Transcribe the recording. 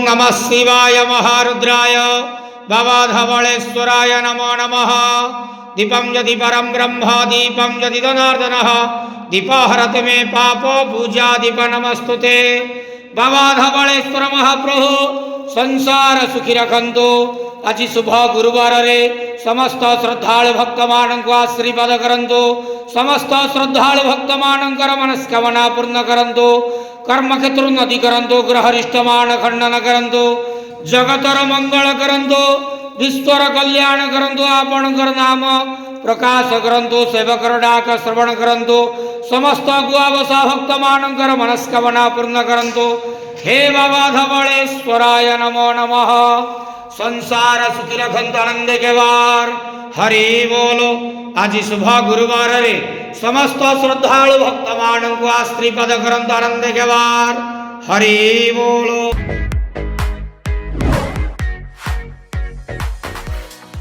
नमः शिवाय महारुद्राय भवधवलेश्वराय नमो नमः। दीपं यदि परं ब्रह्म दीपं यदि जनार्दनः दीपहरति मे पापो पूजा दीप नमस्तुते। भवधवलेश्वर महाप्रभु संसार सुखी रखंतु। आज शुभ गुरुवार रे समस्त श्रद्धालु भक्त मानक आशीर्वाद करंतु। समस्त श्रद्धालु भक्त मानकर मनस्कामना पूर्ण करंतु। कर्म क्षेत्र उन्नति करंतु। ग्रहरिष्टमान खंडन करंतु। जगतर मंगल करंतु। विश्वर कल्याण करंतु। आपणकर नाम प्रकाश करंतु। सेवकर डाक श्रवण करंतु। समस्त गुआवसा भक्त मानकर मनस्कामना पूर्ण करंतु। हे बाबा धवलेश्वराय नमो नमः। संसार सुखी रखंतु आनंद के वार। हरि बोलो। आज शुभ गुरुवार रे समस्त श्रद्धालु भक्त मानक आशीर्वाद करंतु आनंद के वार। हरि बोलो।